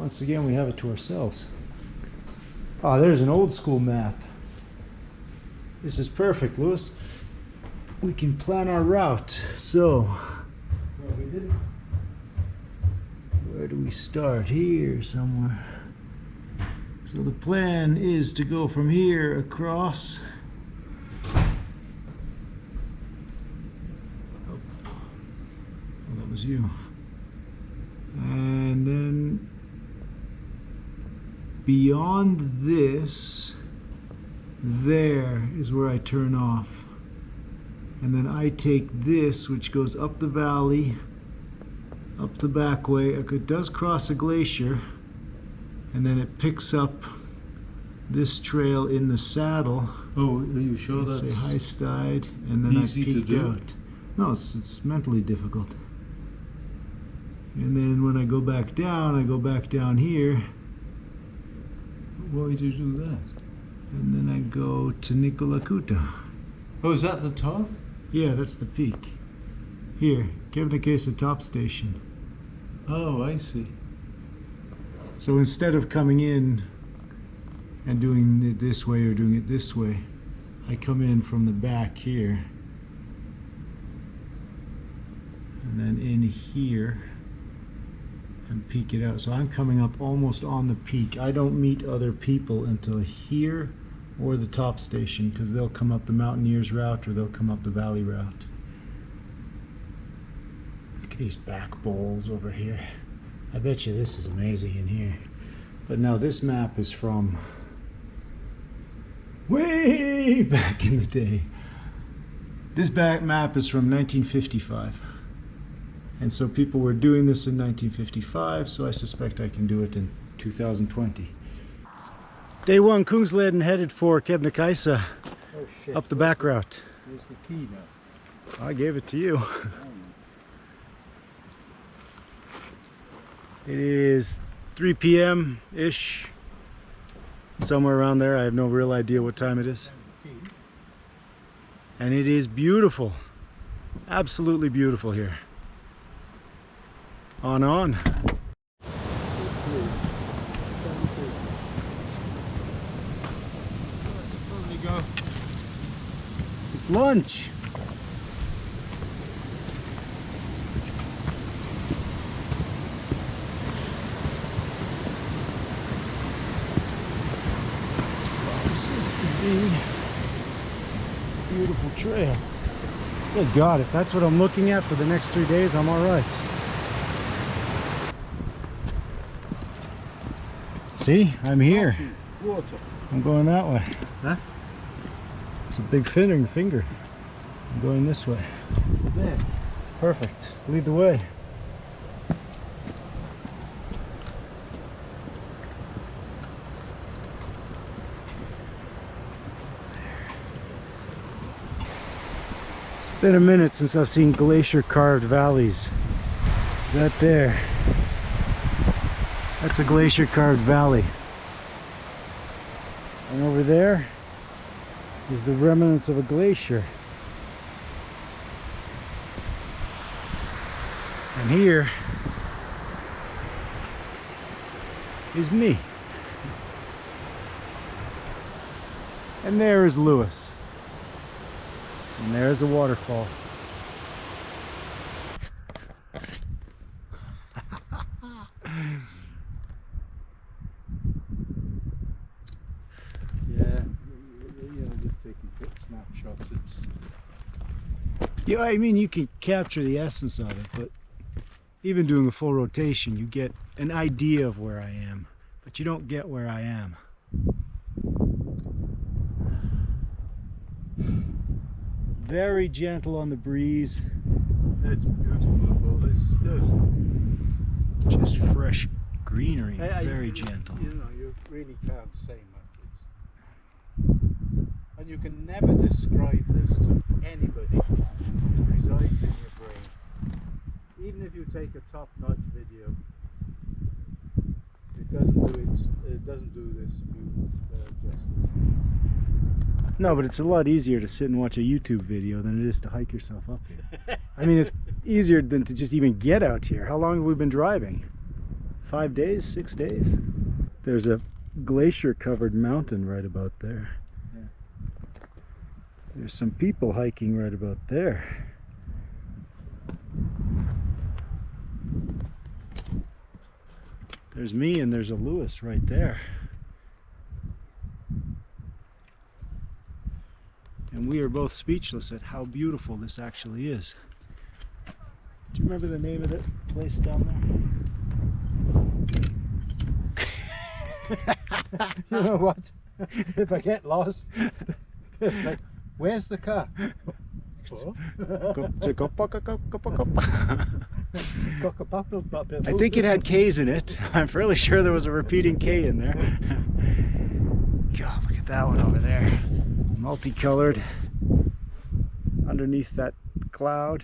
Once again, we have it to ourselves. Ah, there's an old school map. This is perfect, Lewis. We can plan our route. So, where do we start? Here somewhere. So the plan is to go from here across. Oh, that was you. And then beyond this, there is where I turn off. And then I take this, which goes up the valley, up the back way. It does cross a glacier, and then it picks up this trail in the saddle. Oh, are you sure that's say high stide, and then easy I peeked to do? out. No, it's mentally difficult. And then when I go back down here. Why did you do that? And then I go to Nikolakuta. Oh, is that the top? Yeah, that's the peak. Here, Kebnekaise top station. Oh, I see. So instead of coming in and doing it this way or doing it this way, I come in from the back here. And then in here and peek it out. So I'm coming up almost on the peak. I don't meet other people until here or the top station, because they'll come up the Mountaineers route or they'll come up the Valley route. Look at these back bowls over here. I bet you this is amazing in here. But now this map is from way back in the day. This back map is from 1955. And so people were doing this in 1955, so I suspect I can do it in 2020. Day one, Kungsleden headed for Kebnekaise, up the back route. Where's the key now? I gave it to you. It is 3 p.m.-ish, somewhere around there. I have no real idea what time it is. And it is beautiful, absolutely beautiful here. On. It's lunch. This promises to be a beautiful trail. Good God, if that's what I'm looking at for the next 3 days, I'm all right. See, I'm here. I'm going that way. Huh? It's a big finger. I'm going this way. There. Perfect. Lead the way. It's been a minute since I've seen glacier carved valleys. That there. That's a glacier carved valley. And over there is the remnants of a glacier. And here is me. And there is Lewis. And there's a waterfall. Snapshots. Yeah, I mean, you can capture the essence of it, but even doing a full rotation, you get an idea of where I am, but you don't get where I am. Very gentle on the breeze. It's beautiful. It's just fresh greenery, very gentle. You know, you really can't say much. And you can never describe this to anybody. It resides in your brain. Even if you take a top-notch video, it doesn't do this justice. No, but it's a lot easier to sit and watch a YouTube video than it is to hike yourself up here. I mean, it's easier than to just even get out here. How long have we been driving? 5 days, 6 days. There's a glacier-covered mountain right about there. Yeah. There's some people hiking right about there. There's me and there's a Lewis right there. And we are both speechless at how beautiful this actually is. Do you remember the name of that place down there? You know what? If I get lost, it's like, where's the car? I think it had K's in it. I'm fairly sure there was a repeating K in there. God, look at that one over there. Multicolored underneath that cloud.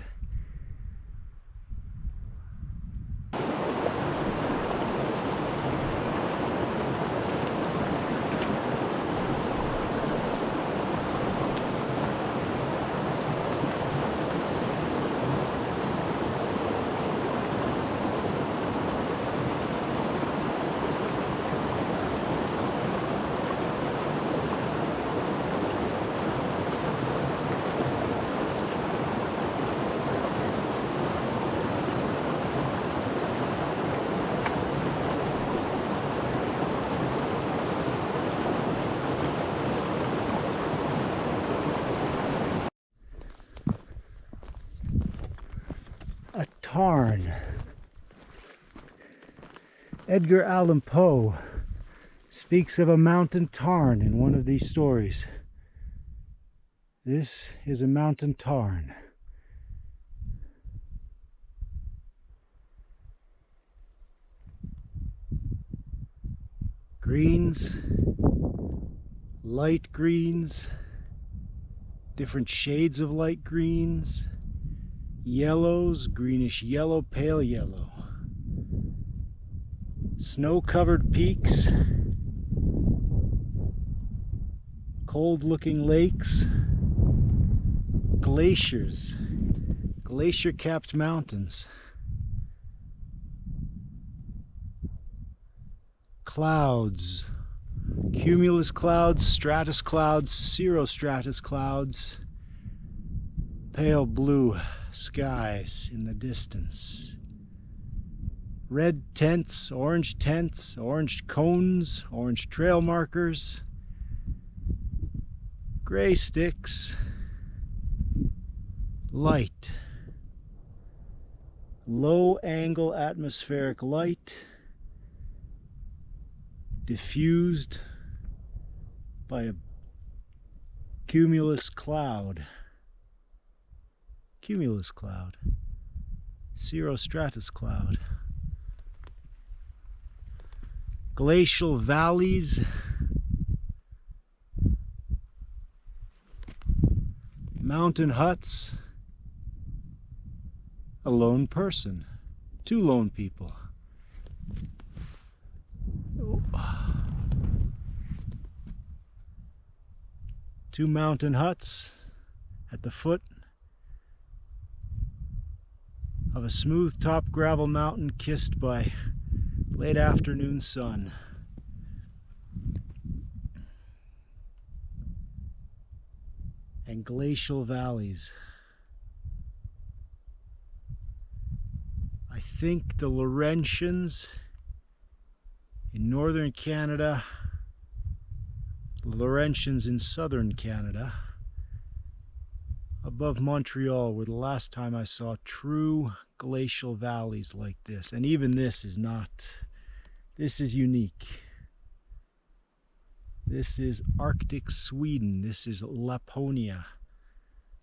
A tarn. Edgar Allan Poe speaks of a mountain tarn in one of these stories. This is a mountain tarn. Greens, light greens, different shades of light greens, yellows, greenish yellow, pale yellow, snow-covered peaks, cold-looking lakes, glaciers, glacier-capped mountains, clouds, cumulus clouds, stratus clouds, cirrostratus clouds, pale blue skies in the distance. Red tents, orange cones, orange trail markers, gray sticks, light, low angle atmospheric light, diffused by a cumulus cloud, cirrostratus cloud, glacial valleys, mountain huts, a lone person, 2 lone people. Two mountain huts at the foot of a smooth top gravel mountain kissed by late afternoon sun. And glacial valleys. I think the Laurentians in northern Canada, the Laurentians in southern Canada, above Montreal, were the last time I saw true glacial valleys like this. And even this is not, this is unique. This is Arctic Sweden. This is Laponia.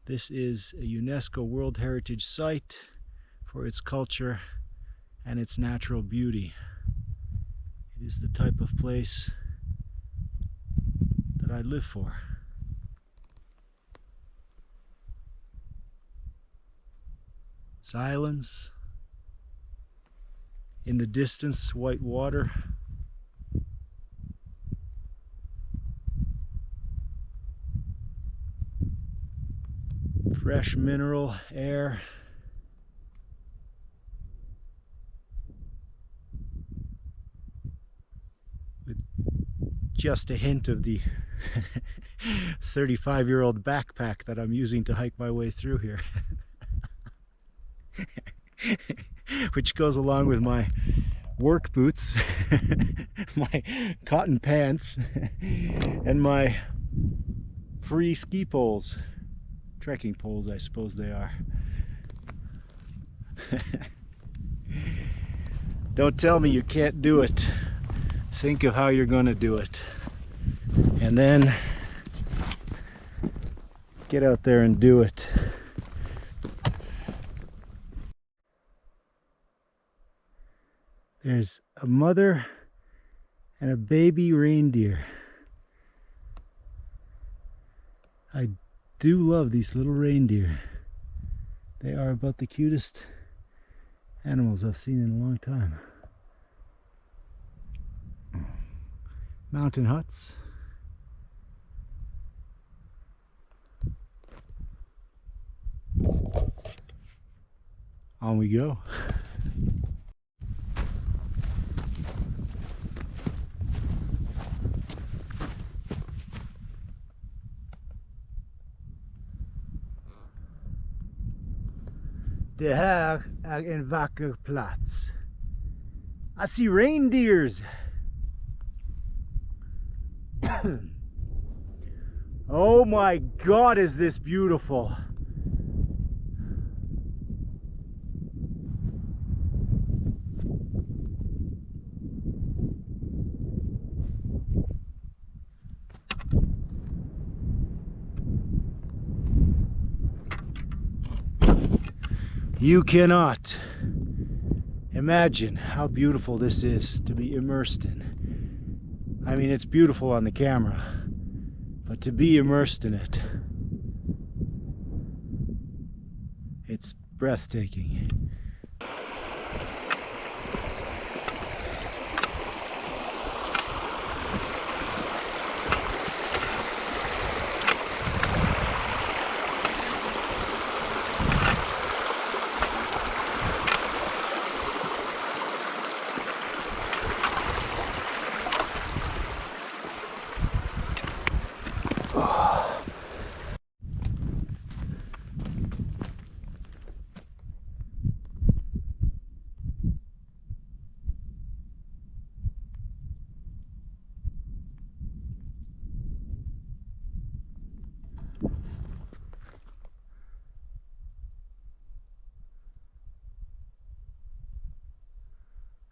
This is a UNESCO World Heritage Site for its culture and its natural beauty. It is the type of place that I live for. Silence. In the distance, white water. Fresh mineral air. just a hint of the 35-year-old backpack that I'm using to hike my way through here. Which goes along with my work boots, my cotton pants, and my free ski poles. Trekking poles, I suppose they are. Don't tell me you can't do it. Think of how you're going to do it. And then get out there and do it. There's a mother and a baby reindeer. I do love these little reindeer. They are about the cutest animals I've seen in a long time. Mountain huts. On we go. Det här är en vacker plats. I see reindeers. Oh my God, is this beautiful. You cannot imagine how beautiful this is to be immersed in. I mean, it's beautiful on the camera, but to be immersed in it, it's breathtaking.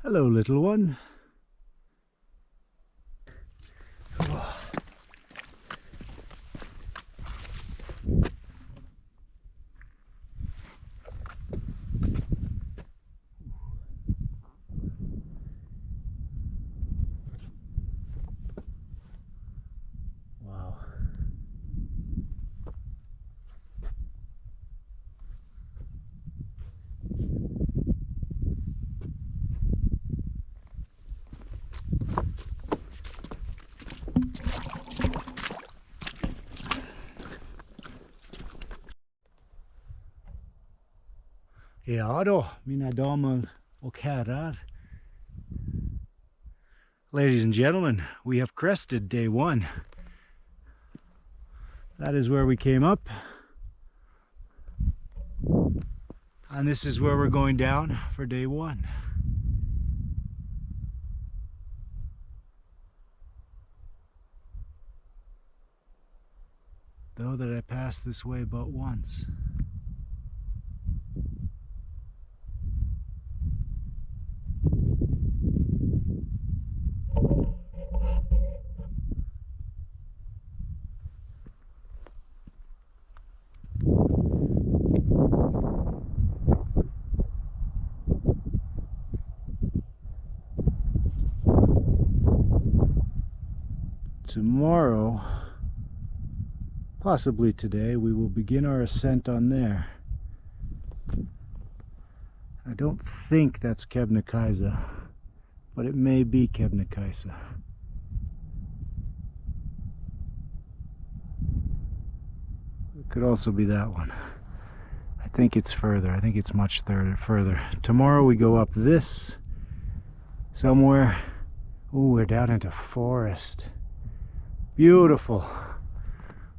Hello, little one. Wow. Ja då, mina damer och herrar. Ladies and gentlemen, we have crested day one. That is where we came up. And this is where we're going down for day one. Though that I passed this way but once. Tomorrow, possibly today, we will begin our ascent on there. I don't think that's Kebnekaise, but it may be Kebnekaise. It could also be that one. I think it's further. I think it's much further. Tomorrow we go up this somewhere. Oh, we're down into forest. Beautiful.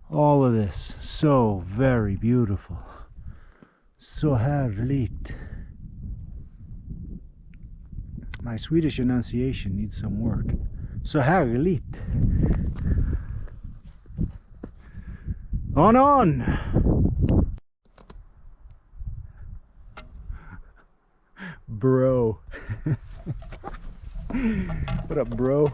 All of this. So very beautiful. Så härligt. My Swedish enunciation needs some work. Så härligt. On! Bro. What up, bro?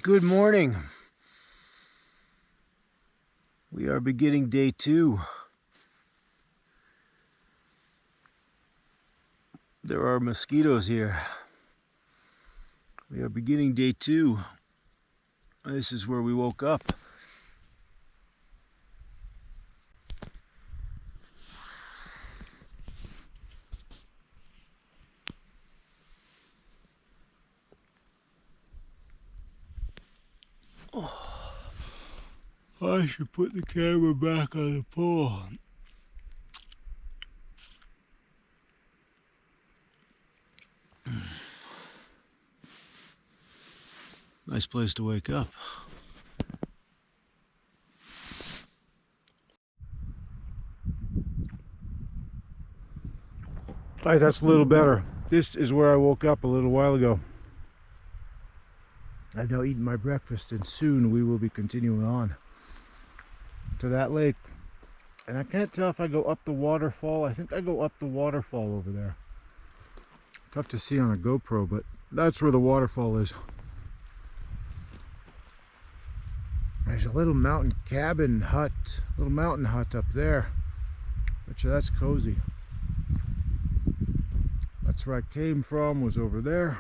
Good morning. We are beginning day 2. There are mosquitoes here. We are beginning day 2. This is where we woke up. I should put the camera back on the pole. Nice place to wake up. Alright, that's a little better. This is where I woke up a little while ago. I've now eaten my breakfast and soon we will be continuing on to that lake. And I can't tell if I go up the waterfall. I think I go up the waterfall over there. Tough to see on a GoPro, but that's where the waterfall is. There's a little mountain cabin hut, little mountain hut up there, which that's cozy. That's where I came from, was over there.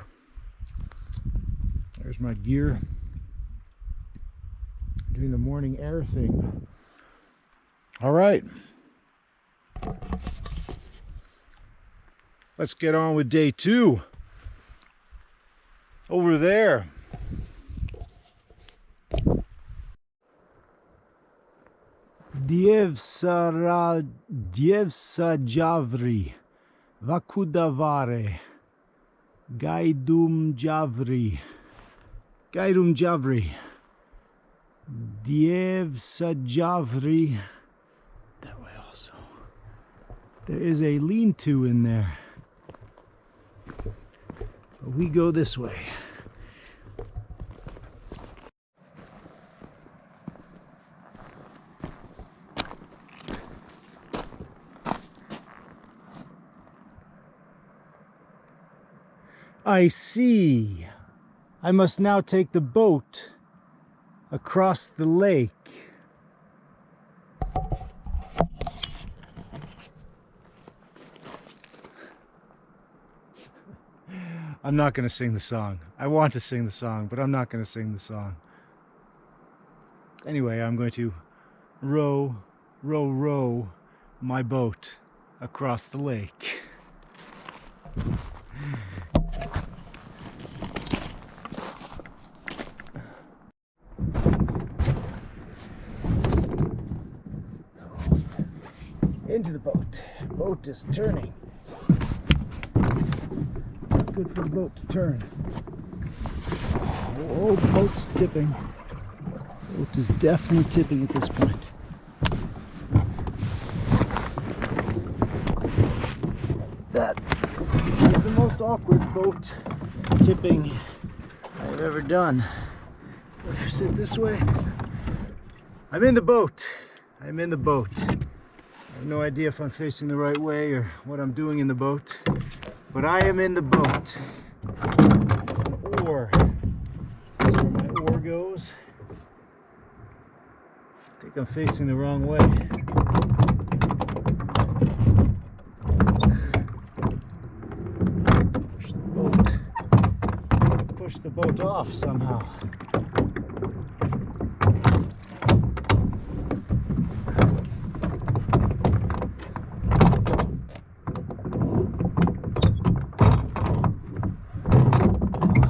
There's my gear. Doing the morning air thing. All right. Let's get on with day 2. Over there. Dievsa Javri. Vakudavare. Gaidum Javri. Dievsa Javri. That way also. There is a lean-to in there. But we go this way. I see. I must now take the boat across the lake. I'm not going to sing the song. I want to sing the song, but I'm not going to sing the song. Anyway, I'm going to row my boat across the lake. Into the boat. Boat is turning. Not good for the boat to turn. Oh, boat's tipping. Boat is definitely tipping at this point. awkward boat tipping I've ever done. Sit this way. I'm in the boat. I'm in the boat. I have no idea if I'm facing the right way or what I'm doing in the boat, but I am in the boat. There's an oar. This is where my oar goes. I think I'm facing the wrong way. Push the boat off somehow.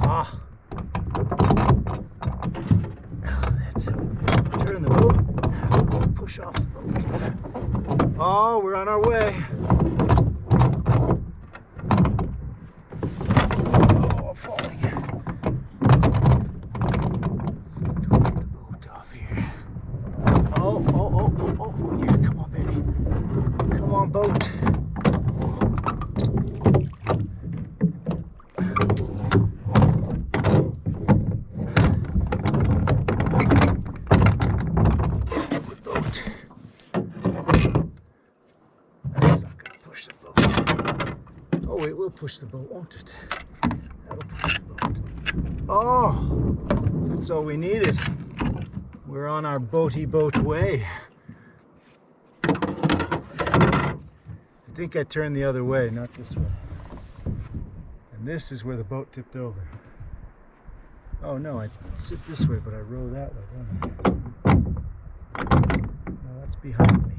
Ah. That's it. Turn the boat. Push off the boat. Oh, we're on our way. Boat. Boat. That's not going to push the boat. Oh, it will push the boat, won't it? That'll push the boat. Oh, that's all we needed. We're on our boaty boat way. I think I turned the other way, not this way. And this is where the boat tipped over. Oh no, I sit this way, but I row that way, don't I? No, that's behind me.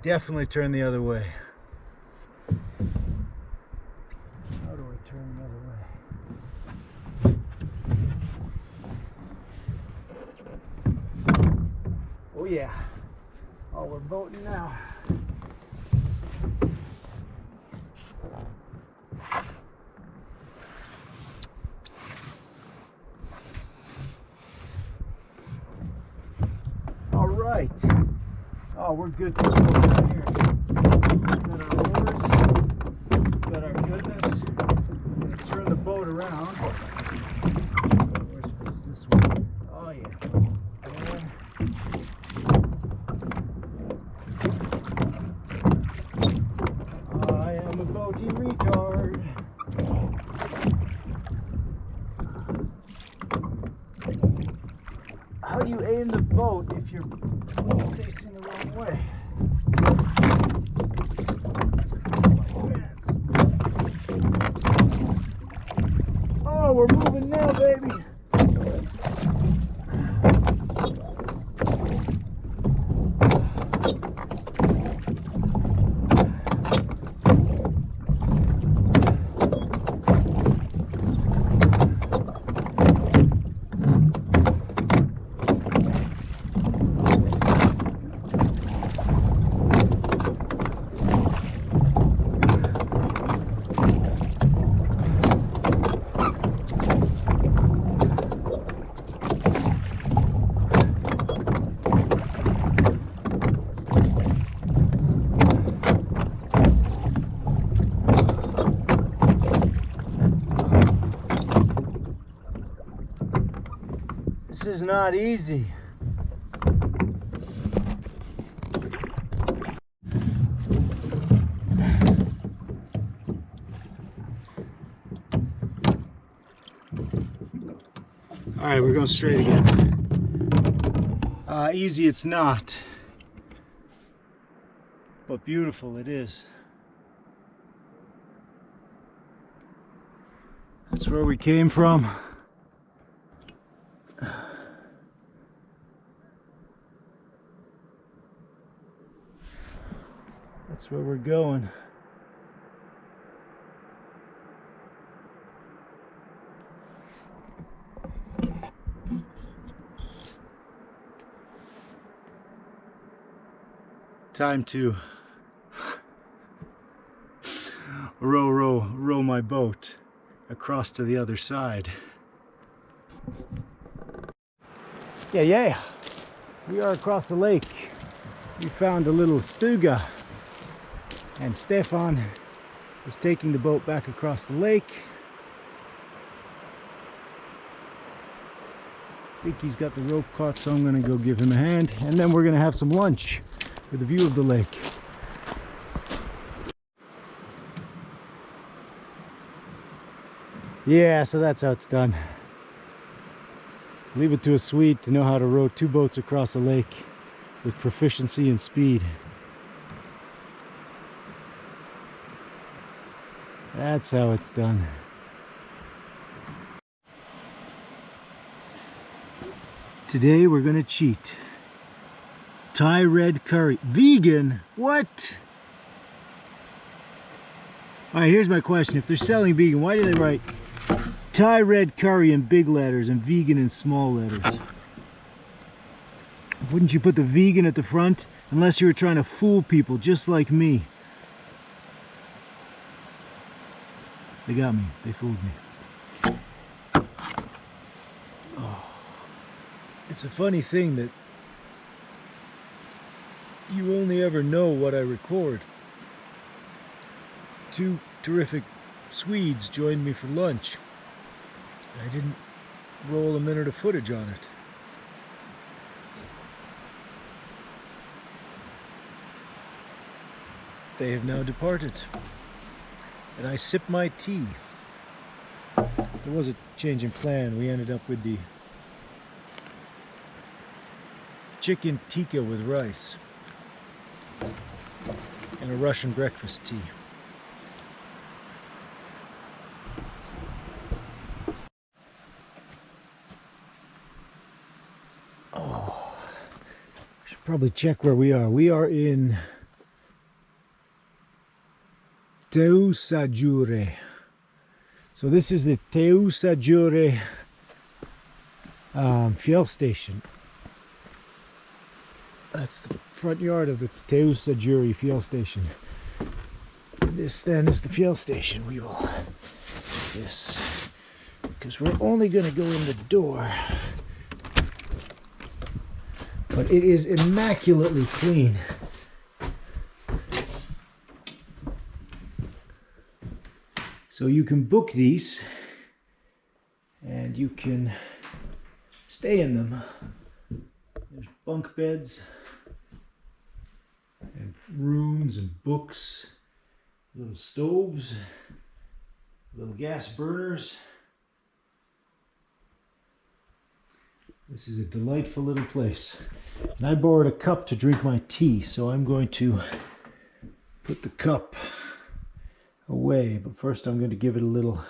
Definitely turn the other way. How do I turn the other way? Oh yeah. Oh, we're boating now. All right. Oh, we're good to go down here. Got our oars. Got our goodness. I'm gonna turn the boat around. Where's this way? Oh yeah. Retard. How do you aim the boat if you're facing the wrong way? Oh, we're moving now, baby. This is not easy. All right, we're going straight again. Easy it's not, but beautiful it is. That's where we came from. That's where we're going. Time to row my boat across to the other side. Yeah. We are across the lake. We found a little stuga. And Stefan is taking the boat back across the lake. I think he's got the rope caught, so I'm going to go give him a hand, and then we're going to have some lunch with a view of the lake. Yeah, so that's how it's done. Leave it to a Swede to know how to row 2 boats across a lake with proficiency and speed. That's how it's done. Today we're gonna cheat. Thai red curry. Vegan? What? Alright, here's my question. If they're selling vegan, why do they write Thai red curry in big letters and vegan in small letters? Wouldn't you put the vegan at the front unless you were trying to fool people just like me? They got me. They fooled me. Oh. It's a funny thing that you only ever know what I record. 2 terrific Swedes joined me for lunch. I didn't roll a minute of footage on it. They have now departed, and I sip my tea. There was a change in plan. We ended up with the chicken tikka with rice and a Russian breakfast tea. Oh, I should probably check where we are. We are in Teusagiure. So this is the Teusagiure fuel station. That's the front yard of the Teusagiure fuel station. And this then is the fuel station. We will do this because we're only going to go in the door. But it is immaculately clean. So you can book these and you can stay in them. There's bunk beds and rooms and books, little stoves, little gas burners. This is a delightful little place. And I borrowed a cup to drink my tea, so I'm going to put the cup away, but first I'm going to give it a little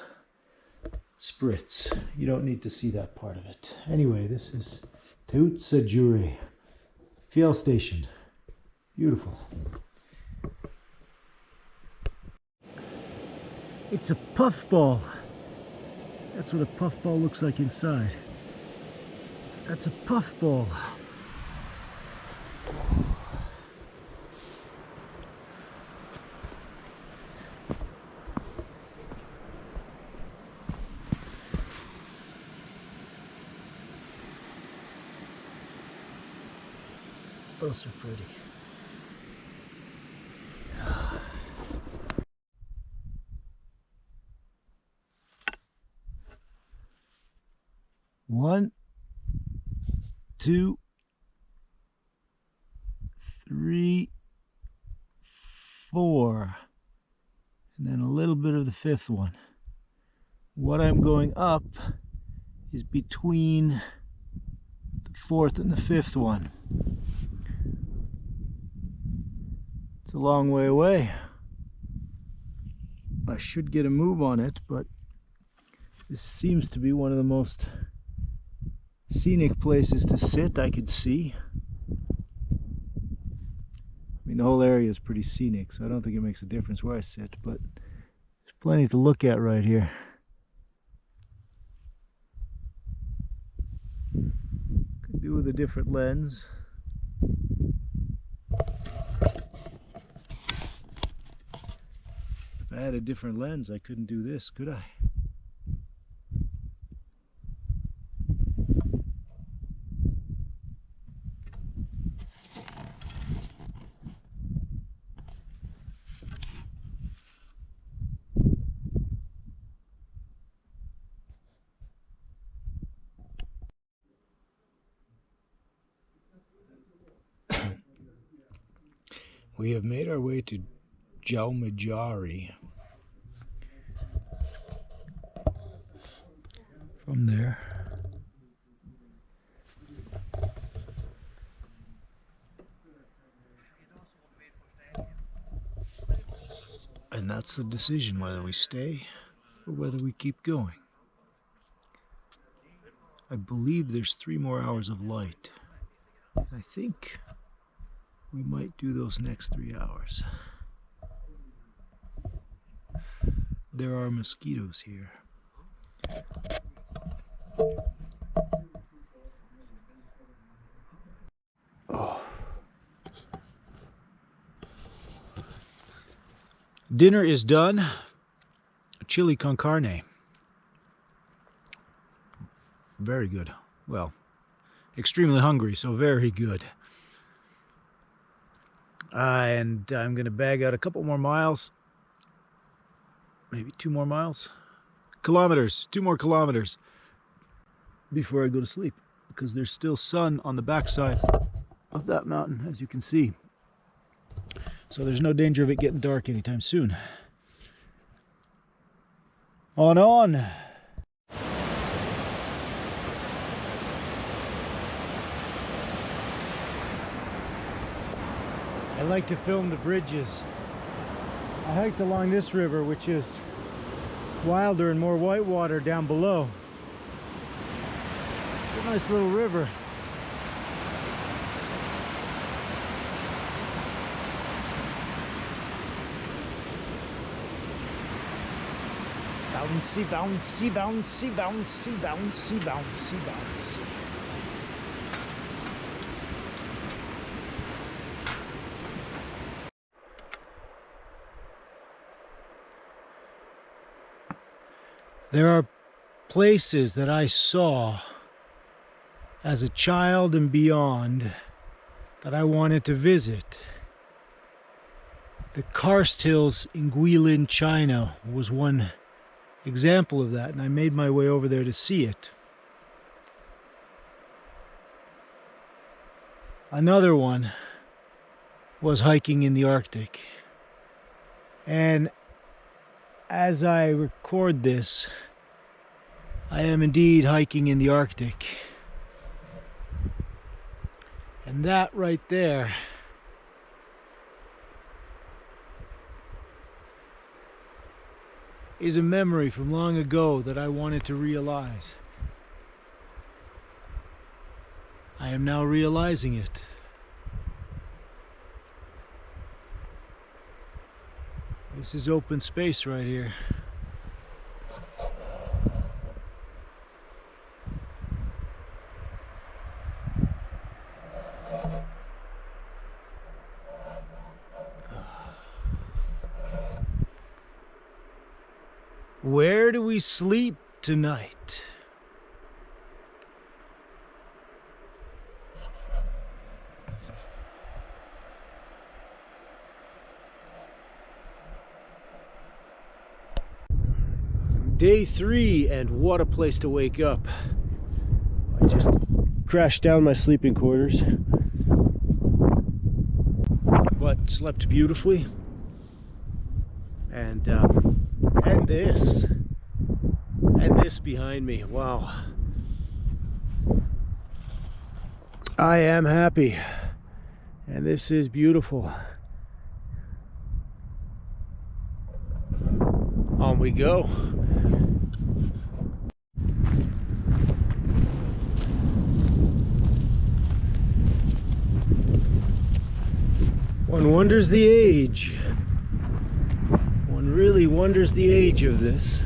spritz. You don't need to see that part of it. Anyway, this is Teusagiure fuel station. Beautiful. It's a puffball. That's what a puffball looks like inside. That's a puffball. Those are pretty. One, 2, 3, 4, and then a little bit of the 5th one. What I'm going up is between the 4th and the 5th one. It's a long way away. I should get a move on it, but this seems to be one of the most scenic places to sit I could see. I mean, the whole area is pretty scenic, so I don't think it makes a difference where I sit, but there's plenty to look at right here. Could do with a different lens. If I had a different lens, I couldn't do this, could I? We have made our way to Jalmajari. From there, and that's the decision, whether we stay or whether we keep going. I believe there's 3 more hours of light. I think we might do those next 3 hours. There are mosquitoes here. Oh. Dinner is done. Chili con carne. Very good. Well, extremely hungry, so very good. And I'm going to bag out a couple more miles. Maybe 2 more miles. Kilometers. 2 more kilometers before I go to sleep, because there's still sun on the backside of that mountain, as you can see. So there's no danger of it getting dark anytime soon. On. I like to film the bridges. I hiked along this river, which is wilder and more whitewater down below. It's a nice little river. Bouncy, bouncy, bouncy, bouncy, bouncy, bouncy, bouncy. There are places that I saw as a child and beyond that I wanted to visit. The Karst Hills in Guilin, China was one example of that, and I made my way over there to see it. Another one was hiking in the Arctic. And as I record this, I am indeed hiking in the Arctic. And that right there is a memory from long ago that I wanted to realize. I am now realizing it. This is open space right here. Where do we sleep tonight? Day 3, and what a place to wake up. I just crashed down my sleeping quarters, but slept beautifully. And this behind me, wow. I am happy, and this is beautiful. On we go. One wonders the age. One really wonders the age of this.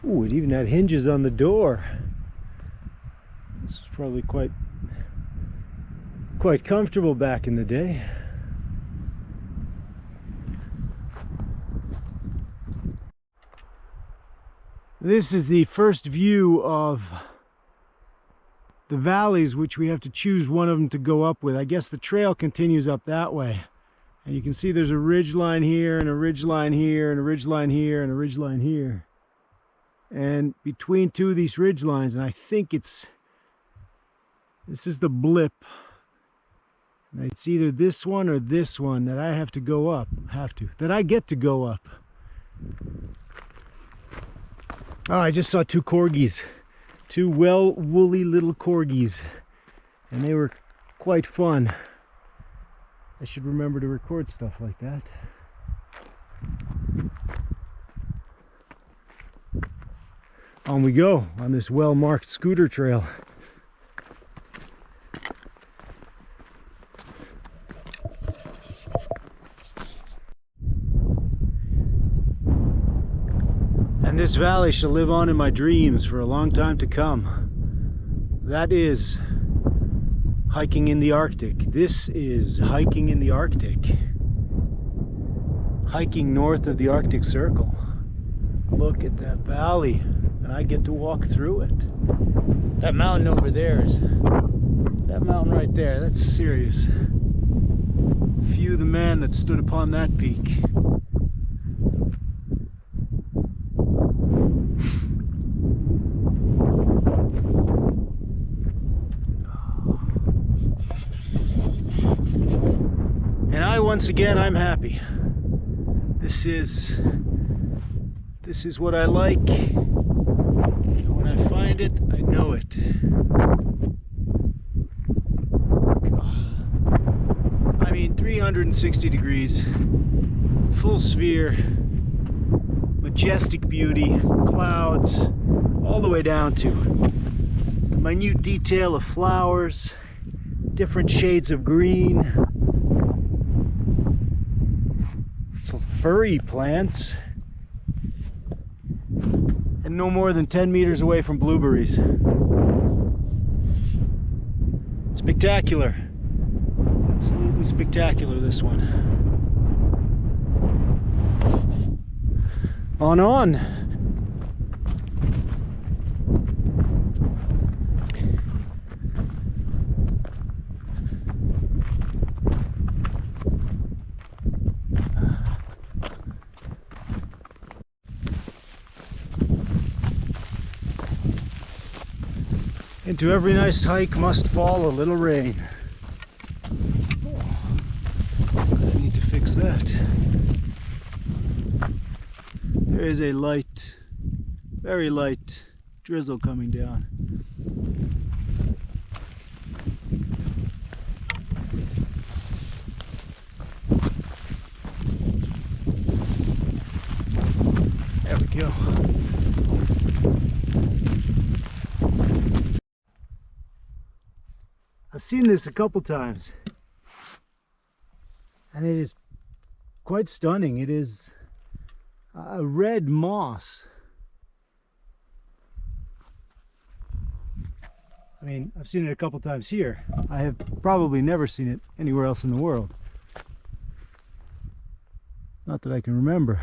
Ooh, it even had hinges on the door. This was probably quite comfortable back in the day. This is the first view of the valleys, which we have to choose one of them to go up with. I guess the trail continues up that way, And you can see there's a ridge line here, and a ridge line here, and a ridge line here, and a ridge line here. And between two of these ridge lines, and I think this is the blip. And it's either this one or this one that I have to go up. That I get to go up. Oh, I just saw two corgis. Two woolly little corgis. And they were quite fun. I should remember to record stuff like that. On we go on this well-marked scooter trail. And this valley shall live on in my dreams for a long time to come. That is hiking in the Arctic. This is hiking in the Arctic. Hiking north of the Arctic Circle. Look at that valley, and I get to walk through it. That mountain over there is, that mountain right there, that's serious. Few the man that stood upon that peak. And once again, I'm happy. This is what I like. And when I find it, I know it. I mean, 360 degrees, full sphere, majestic beauty, clouds, all the way down to the minute detail of flowers, different shades of green, furry plants, and no more than 10 meters away from blueberries. Spectacular. Absolutely spectacular, this one. On. Into every nice hike must fall a little rain. I need to fix that. There is a light, very light drizzle coming down. There we go. I've seen this a couple times, and it is quite stunning. It is a red moss. I mean, I've seen it a couple times here. I have probably never seen it anywhere else in the world. Not that I can remember.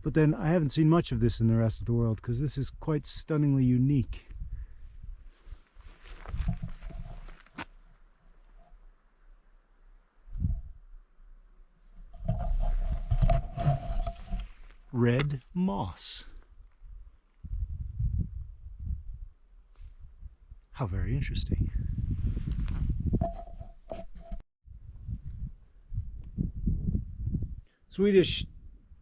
But then I haven't seen much of this in the rest of the world, because this is quite stunningly unique. Red moss. How very interesting. Swedish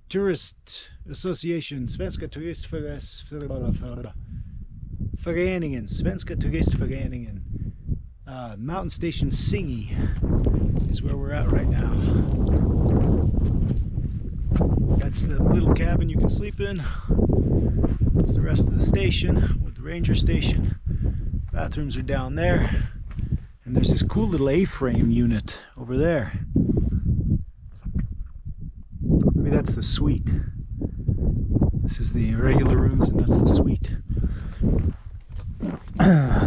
Tourist Association, Svenska Turistföreningen, Svenska Turistföreningen. Mountain Station Singi is where we're at right now. That's the little cabin you can sleep in. That's the rest of the station with the ranger station. Bathrooms are down there. And there's this cool little A-frame unit over there. Maybe that's the suite. This is the regular rooms and that's the suite.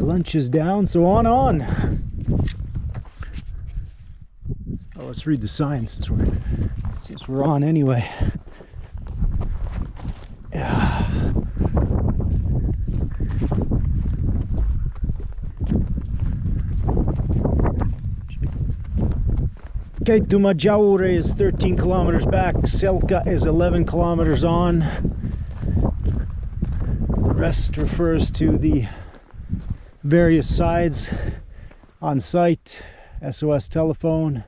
Lunch is down, so on. Oh, let's read the sign since we're on anyway. Yeah. Kebnekaise is 13 kilometers back. Selka is 11 kilometers on. The rest refers to the various sides on site. SOS telephone.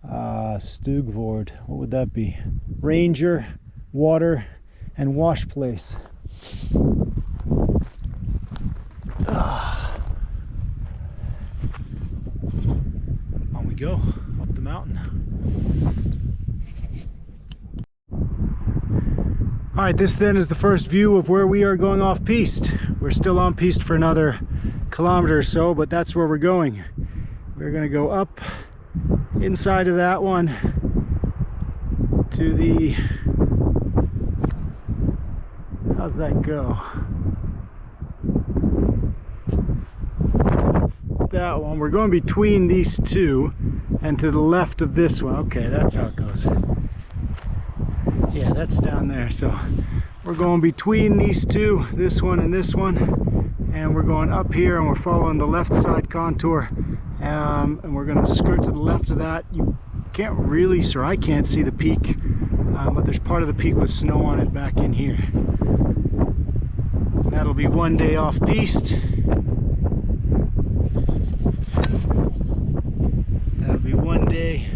Stugvord, what would that be? Ranger, water, and wash place. On we go, up the mountain. Alright, this then is the first view of where we are going off piste. We're still on piste for another kilometer or so, but that's where we're going. We're going to go up inside of that one to the, how's that go? That's that one. We're going between these two and to the left of this one. Okay, that's how it goes. Yeah, that's down there. So we're going between these two, this one and this one, and we're going up here and we're following the left side contour. And we're going to skirt to the left of that. You can't really, or I can't see the peak, but there's part of the peak with snow on it back in here. That'll be one day off piste. That'll be one day.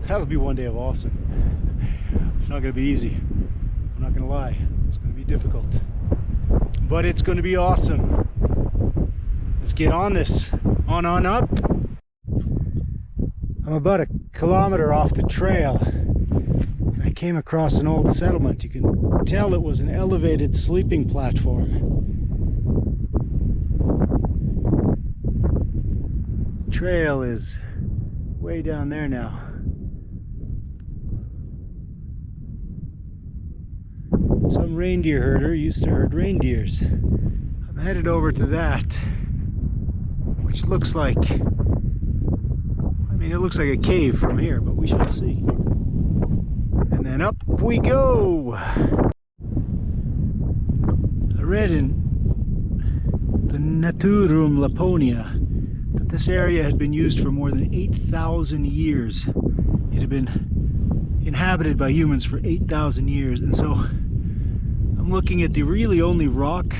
That'll be one day of awesome. It's not going to be easy. I'm not going to lie. It's going to be difficult, but it's going to be awesome. Let's get on this. On up. I'm about a kilometer off the trail and I came across an old settlement. You can tell it was an elevated sleeping platform. Trail is way down there now. Some reindeer herder used to herd reindeers. I'm headed over to that, which looks like, I mean, it looks like a cave from here, but we shall see. And then up we go. I read in the Naturum Laponia that this area had been used for more than 8,000 years. It had been inhabited by humans for 8,000 years, and so I'm looking at the really only rock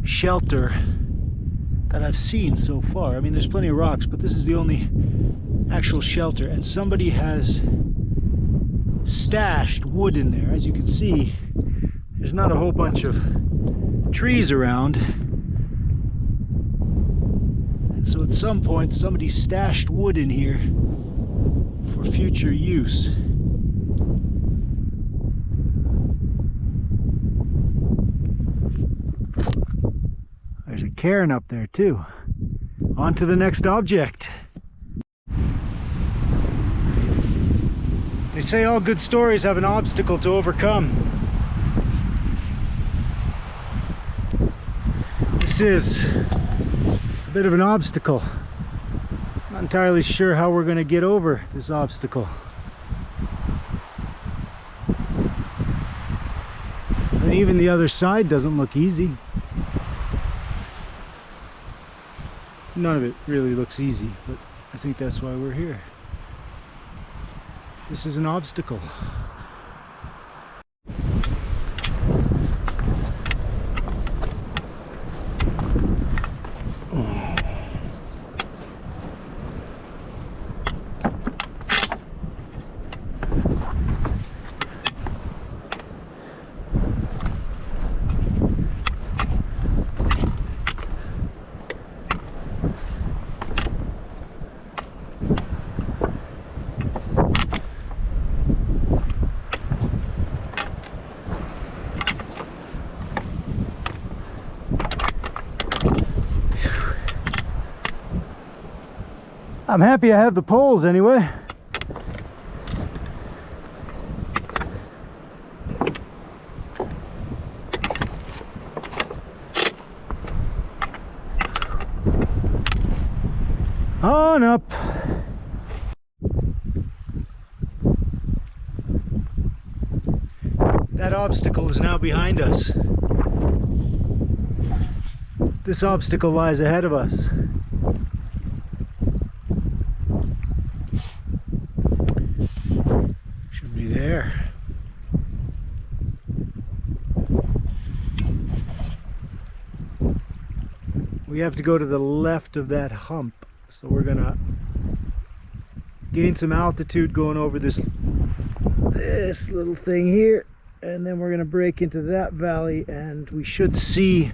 shelter that I've seen so far. I mean, there's plenty of rocks, but this is the only actual shelter, and somebody has stashed wood in there. As you can see, there's not a whole bunch of trees around, and so at some point somebody stashed wood in here for future use. There's a cairn up there too. On to the next object. They say all good stories have an obstacle to overcome. This is a bit of an obstacle. Not entirely sure how we're going to get over this obstacle. And even the other side doesn't look easy. None of it really looks easy, but I think that's why we're here. This is an obstacle. I'm happy I have the poles anyway. On up. That obstacle is now behind us. this obstacle lies ahead of us. Should be there. We have to go to the left of that hump, so we're gonna gain some altitude going over this little thing here, and then we're gonna break into that valley, and we should see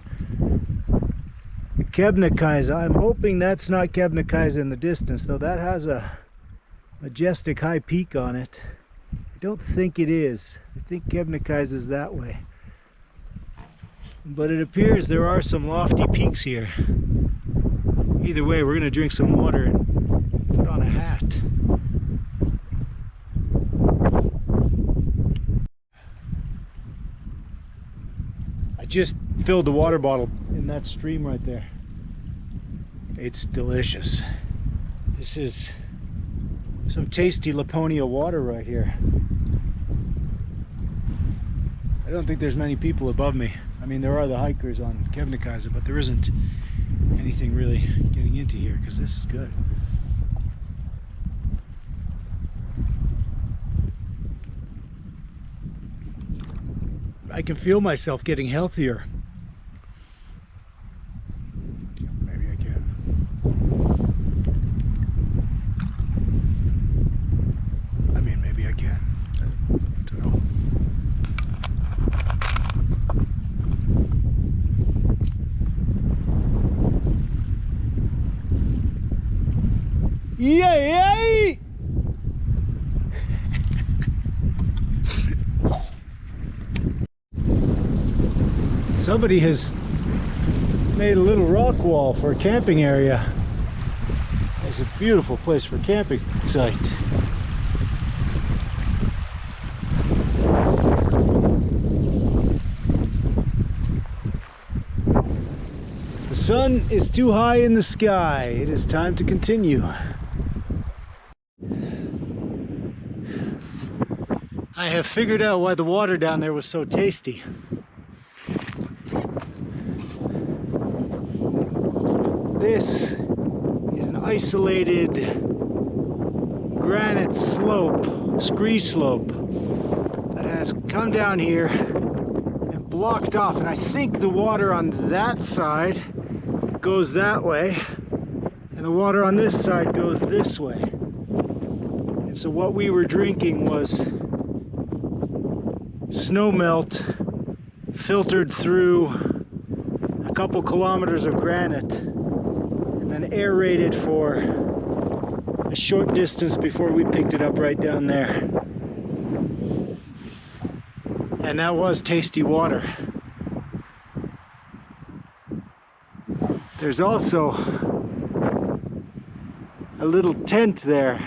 Kebnekaise. I'm hoping that's not Kebnekaise in the distance, though that has a majestic high peak on it. I don't think it is. I think Kebnekaise is that way. But it appears there are some lofty peaks here. Either way, we're going to drink some water and put on a hat. I just filled the water bottle in that stream right there. It's delicious. This is some tasty Laponia water right here. I don't think there's many people above me. I mean, there are the hikers on Kebnekaise, but there isn't anything really getting into here because this is good. I can feel myself getting healthier. Maybe I can. I mean, maybe I can. I don't know. Yay! Somebody has made a little rock wall for a camping area. It's a beautiful place for a camping site. The sun is too high in the sky. It is time to continue. I have figured out why the water down there was so tasty. This is an isolated granite slope, scree slope, that has come down here and blocked off. And I think the water on that side goes that way, and the water on this side goes this way. And so what we were drinking was snow melt filtered through a couple kilometers of granite and then aerated for a short distance before we picked it up right down there. And that was tasty water. There's also a little tent there,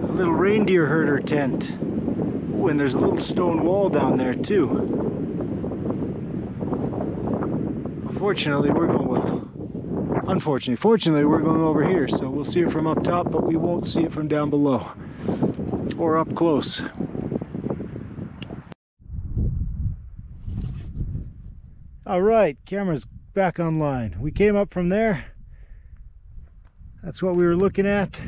a little reindeer herder tent. Ooh, and there's a little stone wall down there too. Fortunately, fortunately, we're going over here, so we'll see it from up top, but we won't see it from down below or up close. All right, camera's back online. We came up from there. That's what we were looking at.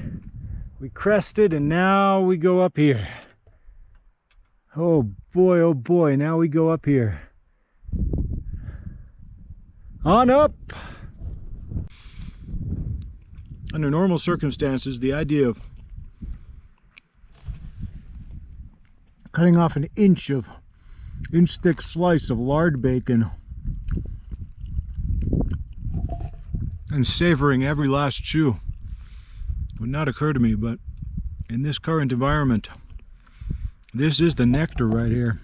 We crested, and now we go up here. Oh boy, now we go up here. On up! Under normal circumstances, the idea of cutting off an inch-thick slice of lard bacon and savoring every last chew would not occur to me, but in this current environment, this is the nectar right here.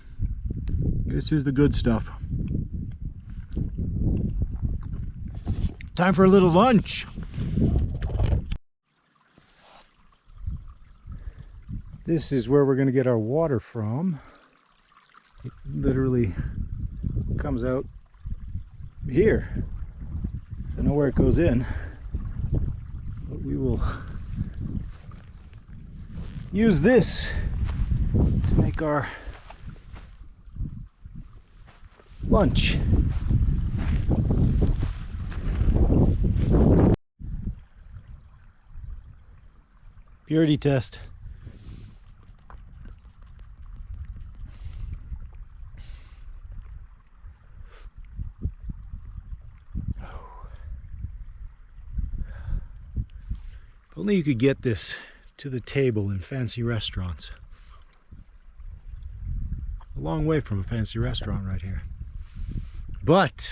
This is the good stuff. Time for a little lunch. This is where we're going to get our water from. It literally comes out here. I don't know where it goes in, but we will use this to make our lunch. Purity test. If only you could get this to the table in fancy restaurants. A long way from a fancy restaurant right here. But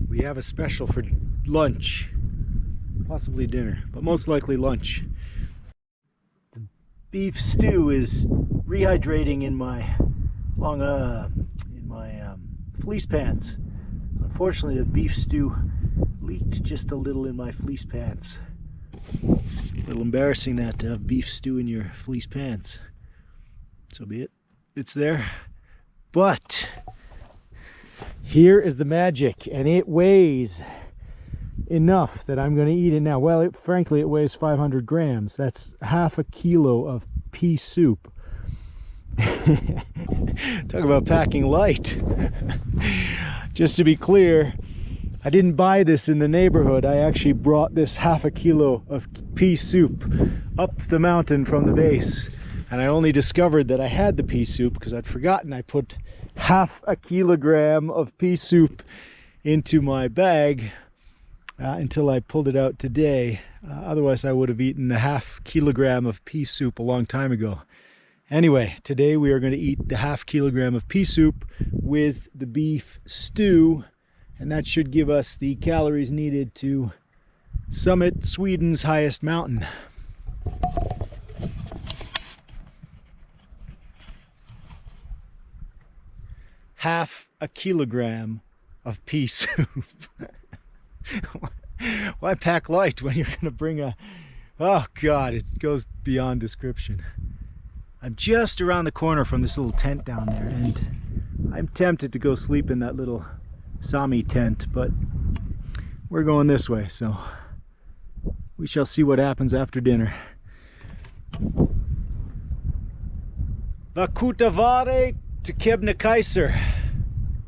we have a special for lunch, possibly dinner, but most likely lunch. The beef stew is rehydrating in my fleece pants. Unfortunately, the beef stew leaked just a little in my fleece pants. A little embarrassing that to have beef stew in your fleece pants. So be it. It's there. But here is the magic, and it weighs enough that I'm going to eat it now. Well, frankly, it weighs 500 grams. That's half a kilo of pea soup. Talk about packing light. Just to be clear, I didn't buy this in the neighborhood. I actually brought this half a kilo of pea soup up the mountain from the base. And I only discovered that I had the pea soup because I'd forgotten I put half a kilogram of pea soup into my bag until I pulled it out today. Otherwise, I would have eaten a half kilogram of pea soup a long time ago. Anyway, today we are going to eat the half kilogram of pea soup with the beef stew, and that should give us the calories needed to summit Sweden's highest mountain. Half a kilogram of pea soup. Why pack light when you're going to bring a... Oh God, it goes beyond description. I'm just around the corner from this little tent down there, and I'm tempted to go sleep in that little Sami tent, but we're going this way, so we shall see what happens after dinner. Vakutavare to Kebnekaise,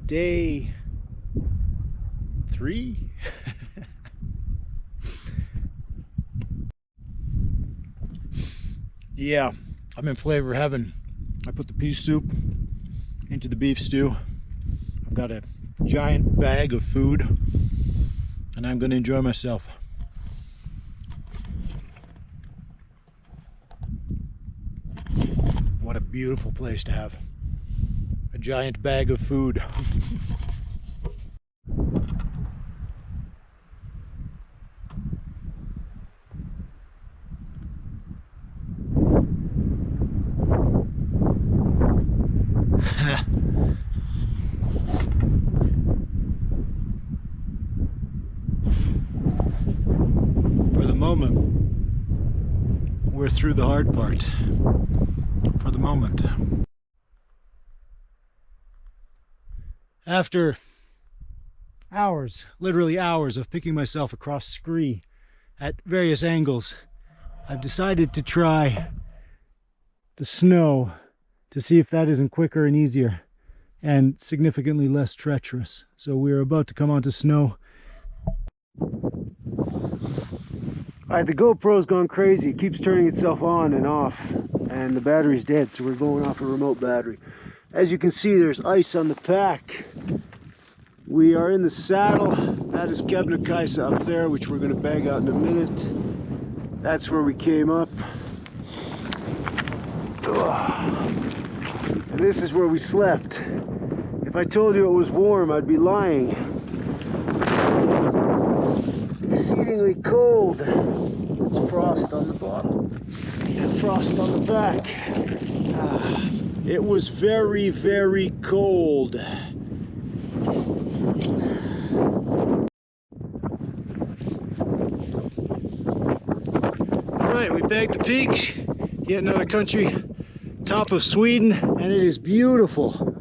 day 3. Yeah, I'm in flavor heaven. I put the pea soup into the beef stew. I've got a giant bag of food, and I'm going to enjoy myself. What a beautiful place to have a giant bag of food. For the moment, we're through the hard part. For the moment. After hours, literally hours of picking myself across scree at various angles, I've decided to try the snow to see if that isn't quicker and easier and significantly less treacherous. So we're about to come onto snow. Alright, the GoPro's gone crazy. It keeps turning itself on and off, and the battery's dead, so we're going off a remote battery. As you can see, there's ice on the pack. We are in the saddle. That is Kebnekaise up there, which we're going to bag out in a minute. That's where we came up. And this is where we slept. If I told you it was warm, I'd be lying. It's exceedingly cold. It's frost on the bottom and frost on the back. It was very, very cold. Alright, we bagged the peak. Yet another country, top of Sweden, and it is beautiful.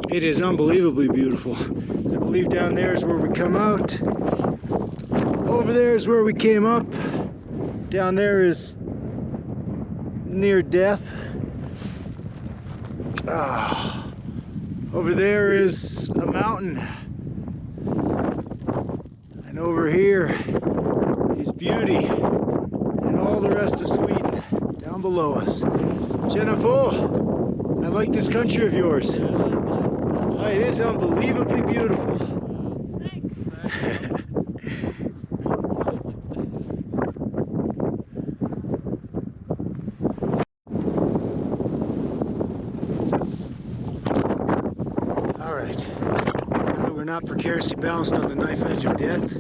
It is unbelievably beautiful. I believe down there is where we come out. Over there is where we came up. Down there is near death. Over there is a mountain. And over here is beauty. and all the rest of Sweden down below us. Jennifer, I like this country of yours. Oh, it is unbelievably beautiful. All right, now that we're not precariously balanced on the knife edge of death,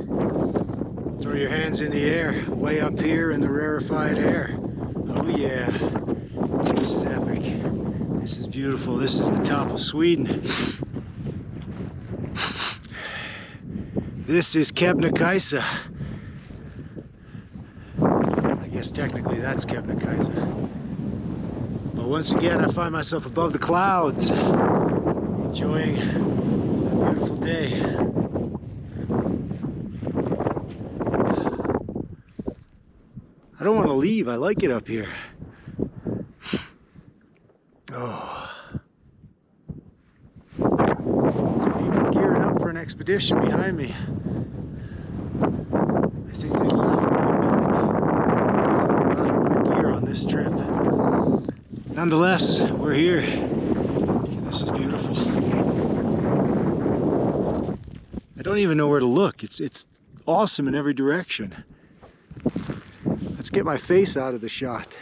throw your hands in the air, way up here in the rarefied air. Oh yeah, this is epic. This is beautiful. This is the top of Sweden. This is Kebnekaise. I guess technically that's Kebnekaise. But once again, I find myself above the clouds, enjoying a beautiful day. I don't want to leave. I like it up here. Oh. Some people gearing up for an expedition behind me. I think they laugh at my pack. Laugh at my gear on this trip. Nonetheless, we're here. And this is beautiful. I don't even know where to look. It's awesome in every direction. Let's get my face out of the shot.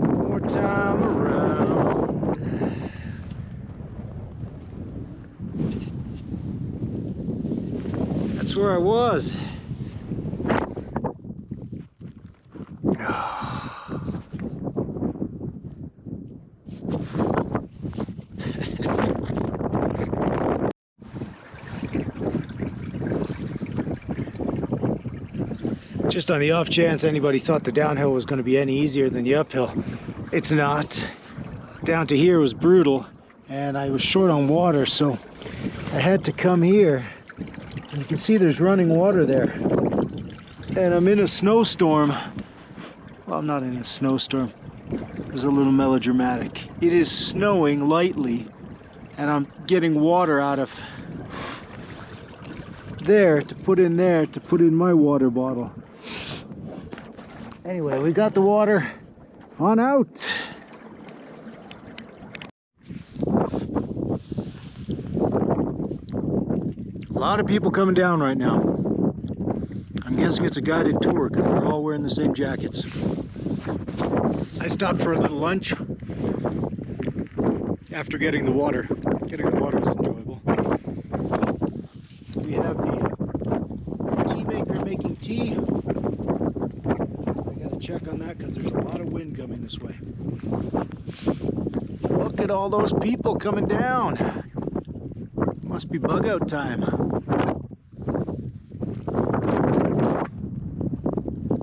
More time around. That's where I was. Just on the off chance anybody thought the downhill was going to be any easier than the uphill, it's not. Down to here was brutal, and I was short on water, so I had to come here. And you can see there's running water there. And I'm in a snowstorm. Well, I'm not in a snowstorm. It was a little melodramatic. It is snowing lightly, and I'm getting water out of there to put in my water bottle. Anyway, we got the water on out. A lot of people coming down right now. I'm guessing it's a guided tour because they're all wearing the same jackets. I stopped for a little lunch after getting the water. Getting the water was enjoyable. We have the tea maker making tea. I gotta check on that because there's a lot of wind coming this way. Look at all those people coming down. Must be bug out time. A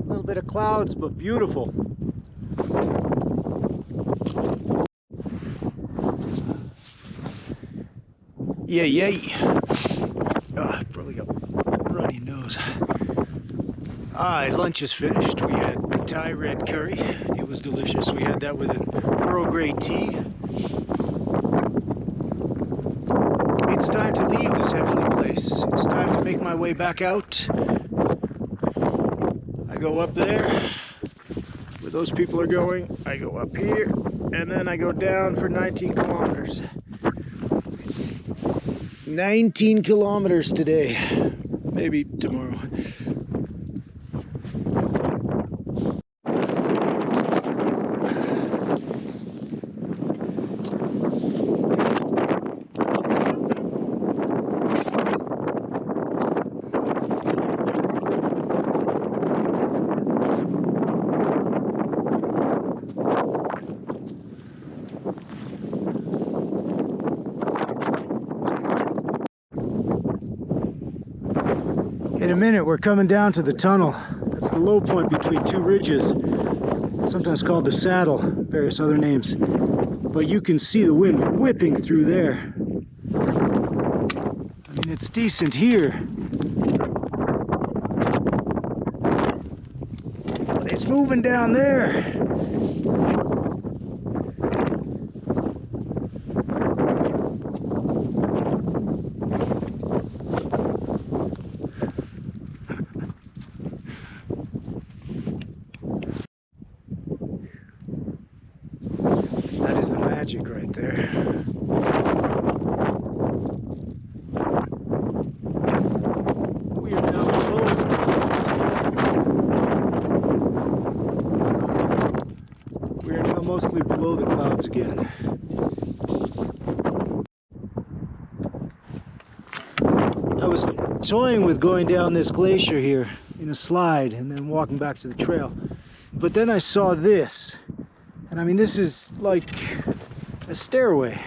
little bit of clouds, but beautiful. Yay. Oh, I probably got a runny nose. Lunch is finished. We had Thai red curry. It was delicious. We had that with an Earl Grey tea. It's time to leave this heavenly place. It's time to make my way back out. I go up there where those people are going. I go up here, and then I go down for 19 kilometers. 19 kilometers today, maybe tomorrow. In a minute, we're coming down to the tunnel. That's the low point between two ridges, sometimes called the saddle, various other names. But you can see the wind whipping through there. I mean, it's decent here. But it's moving down there. That is the magic right there. We are now below the clouds. We are now mostly below the clouds again. I was toying with going down this glacier here in a slide and then walking back to the trail. But then I saw this. And I mean, this is like a stairway.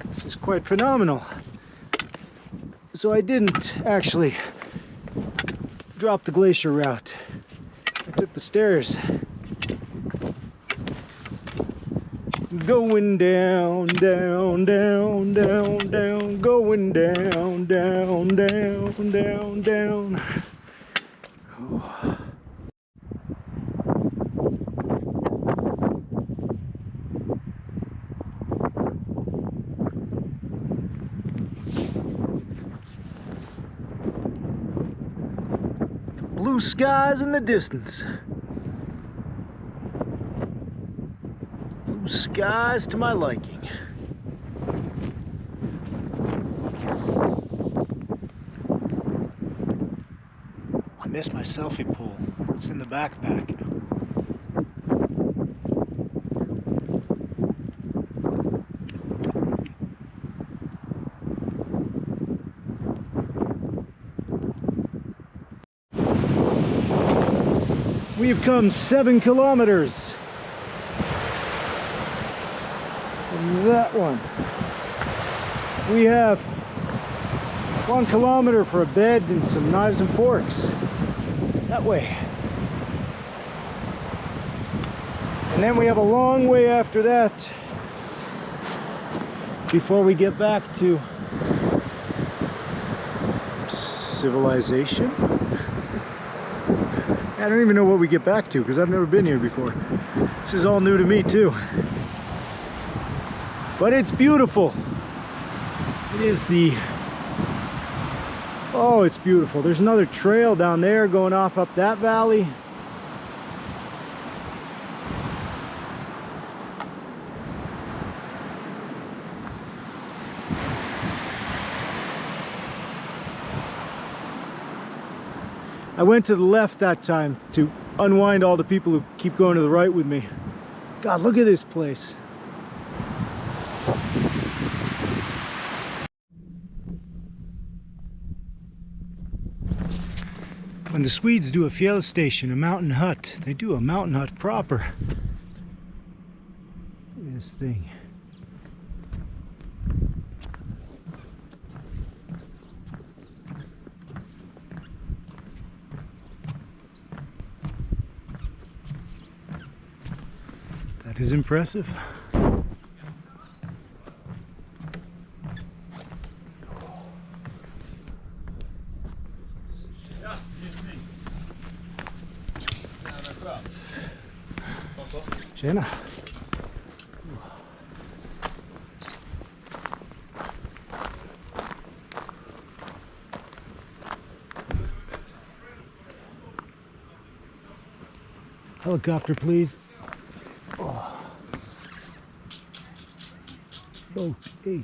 This is quite phenomenal. So I didn't actually drop the glacier route. I took the stairs. Going down, down, down, down, down, going down, down, down, down, down. Oh. Blue skies in the distance. Blue skies to my liking. I missed my selfie pole. It's in the backpack. We've come 7 kilometers from that one. We have 1 kilometer for a bed and some knives and forks. That way. And then we have a long way after that before we get back to civilization. I don't even know what we get back to because I've never been here before. This is all new to me too. But it's beautiful. It is the... Oh, it's beautiful. There's another trail down there going off up that valley. I went to the left that time to unwind all the people who keep going to the right with me. God, look at this place. When the Swedes do a fjällstation, a mountain hut, they do a mountain hut proper. Look at this thing. That is impressive. Tjena. Helicopter, please. Oh. Boat 8.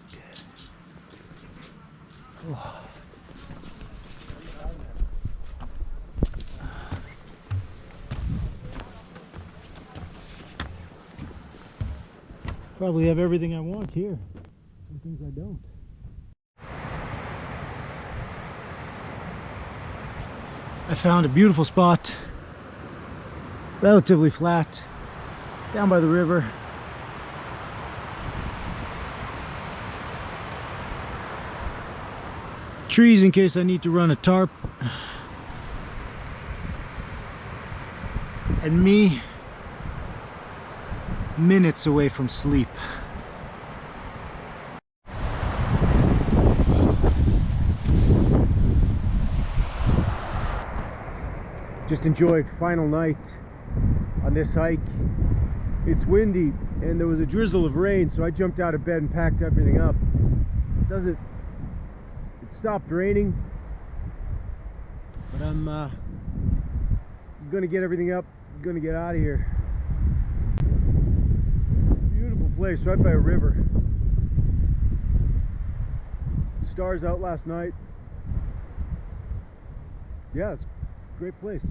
Oh. Probably have everything I want here. Some things I don't. I found a beautiful spot, relatively flat, down by the river. Trees in case I need to run a tarp. And me, minutes away from sleep. just enjoyed final night on this hike. It's windy and there was a drizzle of rain, so I jumped out of bed and packed everything up. It stopped raining, but I'm gonna get everything up, gonna get out of here. Beautiful place right by a river. Stars out last night. Yeah, it's a great place.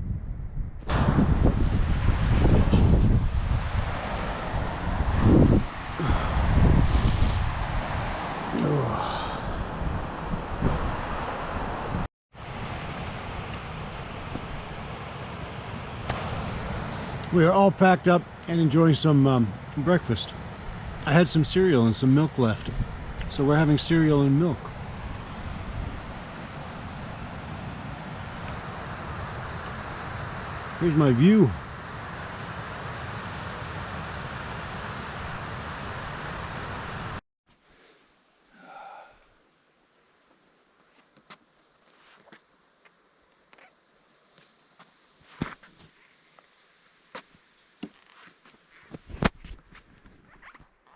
We are all packed up and enjoying some breakfast. I had some cereal and some milk left, so we're having cereal and milk. Here's my view.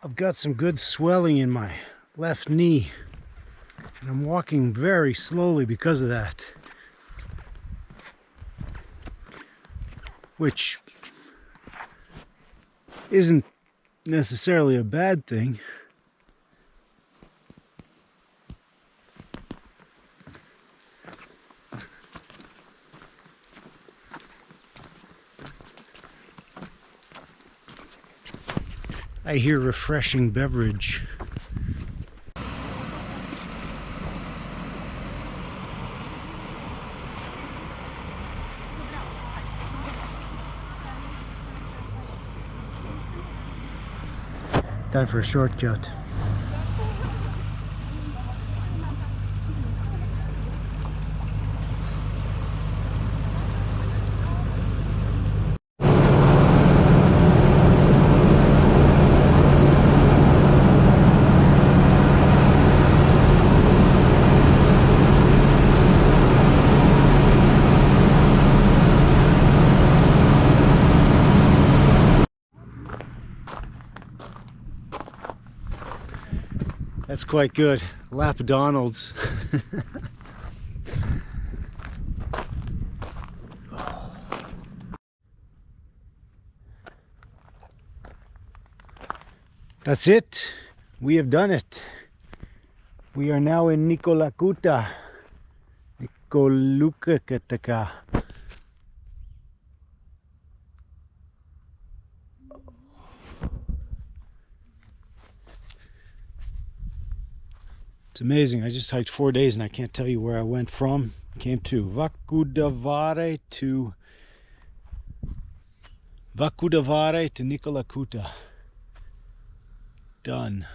I've got some good swelling in my left knee, and I'm walking very slowly because of that, which isn't necessarily a bad thing. I hear refreshing beverage. Time for a shortcut. That's quite good. Lap Donald's. That's it. We have done it. We are now in Nikolakuta. Nikolukataka. It's amazing. I just hiked 4 days and I can't tell you where I went from. Came to Vakudavare to Nikolakuta. Done.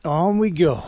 On we go.